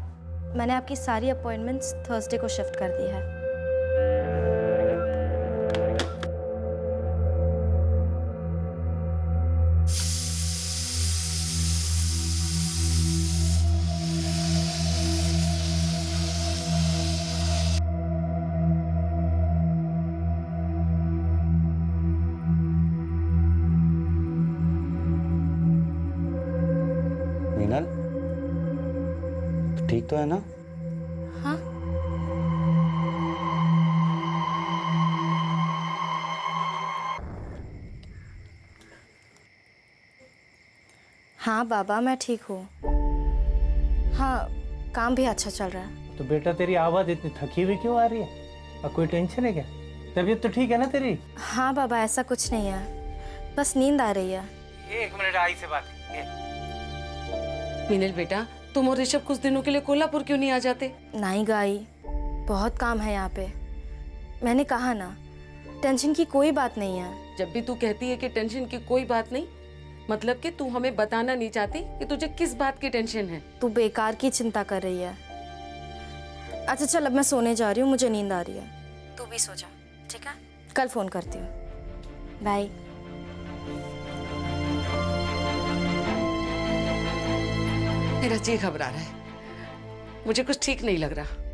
मैंने आपकी सारी अपॉइंटमेंट्स थर्सडे को शिफ्ट कर दी है। मीनल, ठीक तो है ना? हाँ। हाँ बाबा, मैं ठीक हूँ। हाँ, काम भी अच्छा चल रहा है। तो बेटा तेरी आवाज इतनी थकी हुई क्यों आ रही है? और कोई टेंशन है क्या? तबीयत तो ठीक है ना तेरी? हाँ बाबा, ऐसा कुछ नहीं है, बस नींद आ रही है। एक मिनट, आई से बात। मीनल बेटा, तुम और ऋषभ कुछ दिनों के लिए कोल्हापुर क्यों नहीं आ जाते? नहीं गाई, बहुत काम है यहाँ पे। मैंने कहा ना, टेंशन की कोई बात नहीं है। जब भी तू कहती है कि टेंशन की कोई बात नहीं, मतलब कि तू हमें बताना नहीं चाहती कि तुझे किस बात की टेंशन है? तू बेकार की चिंता कर रही है। अच्छा चल, अब मैं सोने जा रही हूँ, मुझे नींद आ रही है। तू भी सो जा, ठीक है? कल फोन करती हूँ। बाय। मेरा जी घबरा रहा है, मुझे कुछ ठीक नहीं लग रहा।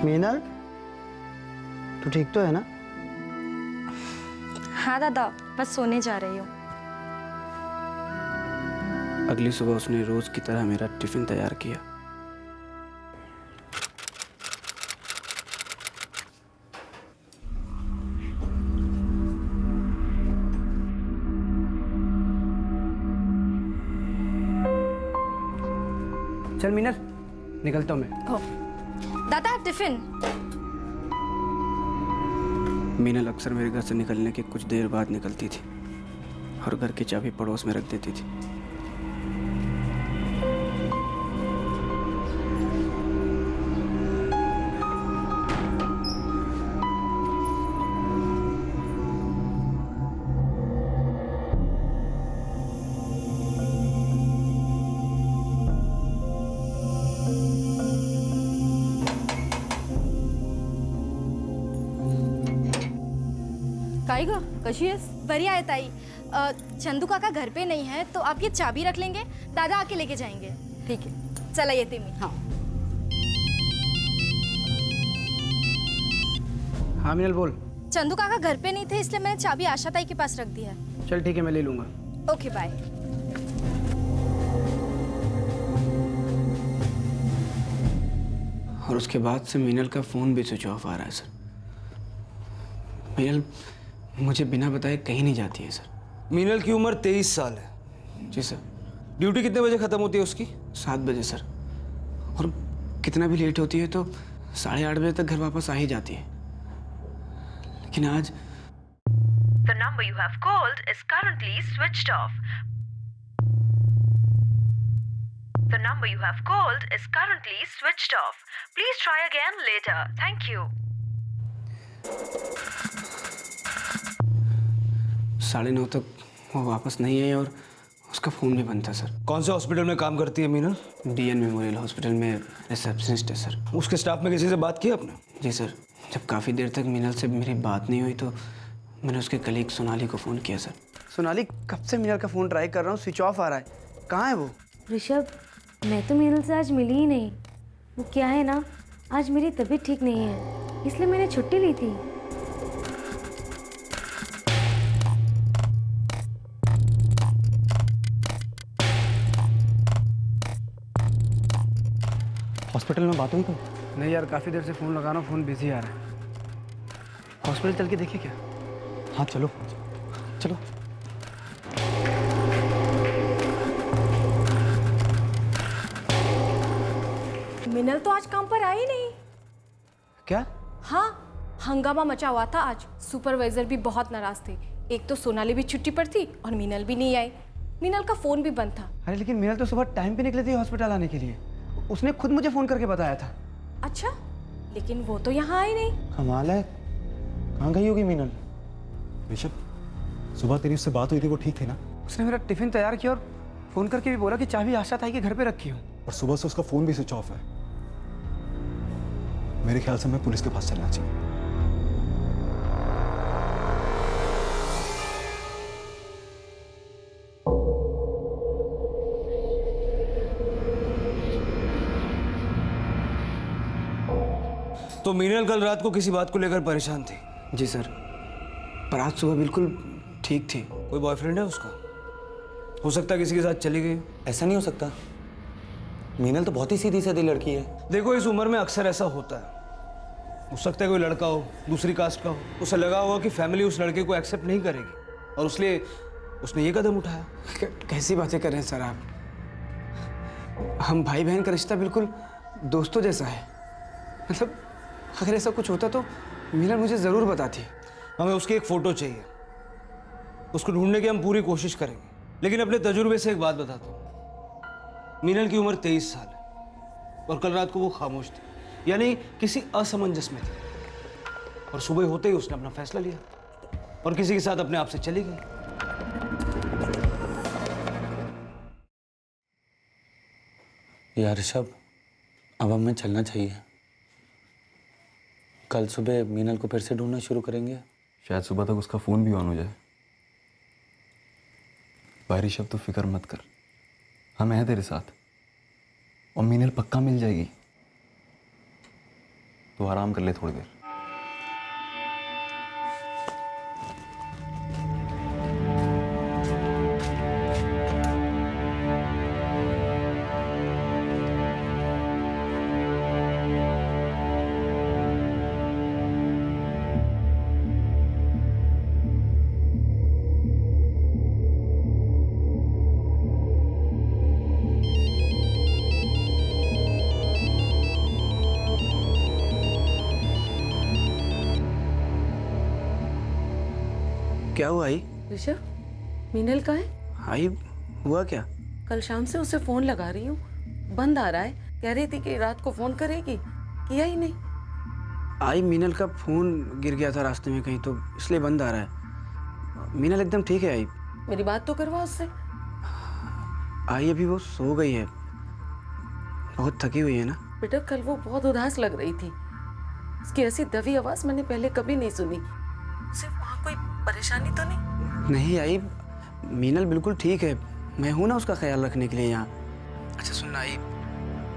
मीनल, तू ठीक तो है ना? हाँ दादा, बस सोने जा रही हूँ। अगली सुबह उसने रोज की तरह मेरा टिफिन तैयार किया। चल मीनल, निकलता हूँ मैं। दादा टिफिन। मीनल अक्सर मेरे घर से निकलने के कुछ देर बाद निकलती थी और घर की चाबी पड़ोस में रख देती थी। काय ग कशी आहेस? बरी आहे ताई। चंदू काका घर पे नहीं है तो आप ये चाबी रख लेंगे, दादा आके लेके जाएंगे। ठीक है, चला येते मी। हाँ हाँ मीनल बोल। चंदू काका घर पे नहीं थे इसलिए मैंने चाबी आशा ताई के पास रख दी है। चल ठीक है, मैं ले लूंगा। Okay bye. और उसके बाद से मीनल का फोन भी स्विच ऑफ आ रहा है सर। मीनल मुझे बिना बताए कहीं नहीं जाती है सर। मीनल की उम्र 23 साल है। जी सर। ड्यूटी कितने बजे खत्म होती है उसकी? 7 बजे सर। और कितना भी लेट होती है तो 8:30 बजे तक घर वापस आ ही जाती है। लेकिन आज The number you have called is currently switched off. The number you have called is currently switched off. Please try again later. Thank you. 9:30 तक वो वापस नहीं आई और उसका फ़ोन भी बंद था सर। कौन से हॉस्पिटल में काम करती है मीनल? DN मेमोरियल हॉस्पिटल में रिसेप्शनिस्ट है सर। उसके स्टाफ में किसी से बात की आपने? जी सर। जब काफ़ी देर तक मीनल से मेरी बात नहीं हुई तो मैंने उसके कलीग सोनाली को फ़ोन किया सर। सोनाली, कब से मीनल का फ़ोन ट्राई कर रहा हूँ, स्विच ऑफ आ रहा है। कहाँ है वो? ऋषभ, मैं तो मीनल से आज मिली ही नहीं। वो क्या है ना, आज मेरी तबीयत ठीक नहीं है इसलिए मैंने छुट्टी ली थी। हॉस्पिटल में बात हुई तो? नहीं यार, काफ़ी देर से फ़ोन लगा रहा हूँ, फ़ोन बिजी आ रहा है। हॉस्पिटल चल के देखिए क्या? हाँ चलो चलो। मिनल तो आज काम पर आई नहीं। क्या? हाँ, हंगामा मचा हुआ था आज। सुपरवाइजर भी बहुत नाराज थे। एक तो सोनाली भी छुट्टी पर थी और मीनल भी नहीं आई। मीनल का फोन भी बंद था। अरे लेकिन मीनल तो सुबह टाइम पे निकली थी हॉस्पिटल आने के लिए। उसने खुद मुझे फोन करके बताया था। अच्छा, लेकिन वो तो यहाँ आई नहीं। कमाल है, कहाँ गई होगी मीनल? ऋषभ, सुबह तेरी उससे बात हुई थी, वो ठीक थी ना? उसने मेरा टिफिन तैयार किया और फोन करके भी बोला कि चाबी आशा ताई के घर पे रखी हूँ। और सुबह से उसका फोन भी स्विच ऑफ है। मेरे ख्याल से हमें पुलिस के पास चलना चाहिए। तो मीनल कल रात को किसी बात को लेकर परेशान थी? जी सर, पर आज सुबह बिल्कुल ठीक थी। कोई बॉयफ्रेंड है उसका? हो सकता है किसी के साथ चली गई। ऐसा नहीं हो सकता, मीनल तो बहुत ही सीधी सादी लड़की है। देखो, इस उम्र में अक्सर ऐसा होता है। हो सकता है कोई लड़का हो, दूसरी कास्ट का हो, उसे लगा होगा कि फैमिली उस लड़के को एक्सेप्ट नहीं करेगी और इसलिए उसने ये कदम उठाया। कैसी बातें कर रहे हैं सर आप? हम भाई बहन का रिश्ता बिल्कुल दोस्तों जैसा है। मतलब अगर ऐसा कुछ होता तो मीनल मुझे ज़रूर बताती। हमें उसकी एक फ़ोटो चाहिए, उसको ढूंढने की हम पूरी कोशिश करेंगे। लेकिन अपने तजुर्बे से एक बात बताता हूँ, मीनल की उम्र 23 साल है और कल रात को वो खामोश थी, यानी किसी असमंजस में थी। और सुबह होते ही उसने अपना फैसला लिया और किसी के साथ अपने आप से चली गई। यार ऋषभ, अब हमें चलना चाहिए। कल सुबह मीनल को फिर से ढूंढना शुरू करेंगे। शायद सुबह तक उसका फोन भी ऑन हो जाए। भाई ऋषभ, तो फिक्र मत कर, हम हैं तेरे साथ और मीनल पक्का मिल जाएगी। तो आराम कर ले थोड़ी देर। क्या हुआ आई? ऋषभ, मीनल कहाँ है? आई, हुआ क्या? कल शाम से उसे फोन लगा रही हूँ, बंद आ रहा है। कह रही थी कि रात को फोन करेगी, किया ही नहीं। आई, मीनल का फोन गिर गया था रास्ते में कहीं, तो इसलिए बंद आ रहा है। मीनल एकदम ठीक है आई। मेरी बात तो करवा उससे। आई अभी वो सो गई है, बहुत थकी हुई है ना। बेटा कल वो बहुत उदास लग रही थी, उसकी ऐसी दबी आवाज मैंने पहले कभी नहीं सुनी। सिर्फ वहाँ कोई परेशानी तो नहीं? नहीं आई, मीनल बिल्कुल ठीक है, मैं हूं ना उसका ख्याल रखने के लिए यहाँ। अच्छा सुनना आई,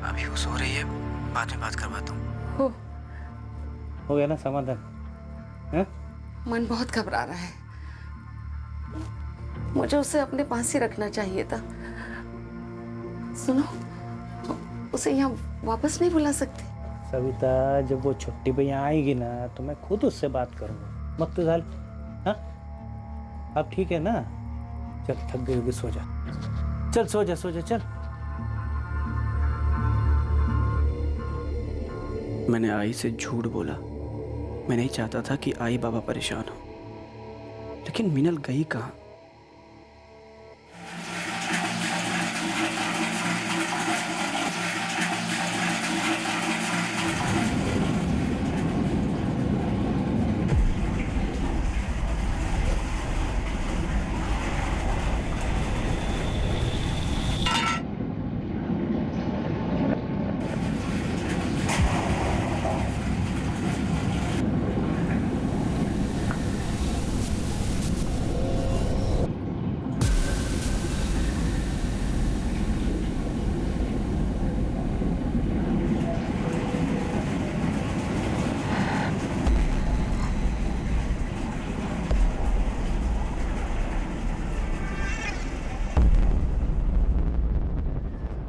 अभी वो सो रही है, बाद में बात करवाता हूँ। हो गया ना समाधान? हैं? मन बहुत घबरा रहा है, मुझे उसे अपने पास ही रखना चाहिए था। सुनो, उसे यहाँ वापस नहीं बुला सकते? सविता, जब वो छुट्टी पे यहाँ आएगी ना तो मैं खुद उससे बात करूँगा। मत तो झाल, हाँ? अब ठीक है ना? चल, थक गई होगी, सो जा। चल सो जा, सो जा, चल। मैंने आई से झूठ बोला। मैं नहीं चाहता था कि आई बाबा परेशान हो, लेकिन मीनल गई कहाँ?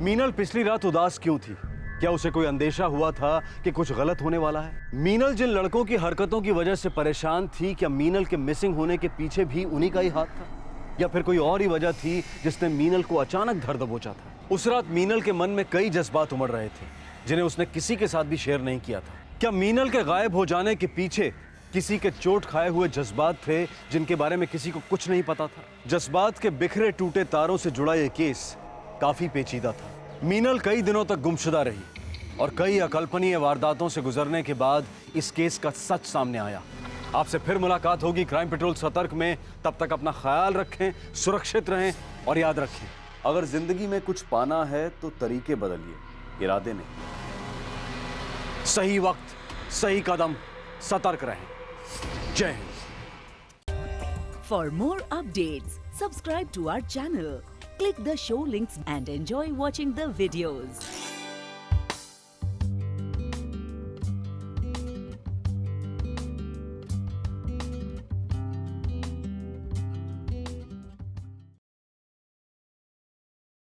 मीनल पिछली रात उदास क्यों थी? क्या उसे कोई अंदेशा हुआ था कि कुछ गलत होने वाला है? मीनल जिन लड़कों की हरकतों की वजह से परेशान थी, क्या मीनल के मिसिंग होने के पीछे भी उन्हीं का ही हाथ था, या फिर कोई और ही वजह थी जिसने मीनल को अचानक धर दबोचा था? उस रात मीनल के मन में कई जज्बात उमड़ रहे थे जिन्हें उसने किसी के साथ भी शेयर नहीं किया था। क्या मीनल के गायब हो जाने के पीछे किसी के चोट खाए हुए जज्बात थे जिनके बारे में किसी को कुछ नहीं पता था? जज्बात के बिखरे टूटे तारों से जुड़ा यह केस काफी पेचीदा था। मीनल कई दिनों तक गुमशुदा रही और कई अकल्पनीय वारदातों से गुजरने के बाद इस केस का सच सामने आया। आपसे फिर मुलाकात होगी क्राइम पेट्रोल सतर्क में। तब तक अपना ख्याल रखें, सुरक्षित रहें और याद रखें, अगर जिंदगी में कुछ पाना है तो तरीके बदलिए, इरादे नहीं। सही वक्त, सही कदम, सतर्क रहें। जय Hind. For more updates, subscribe to our channel, click the show links and enjoy watching the videos.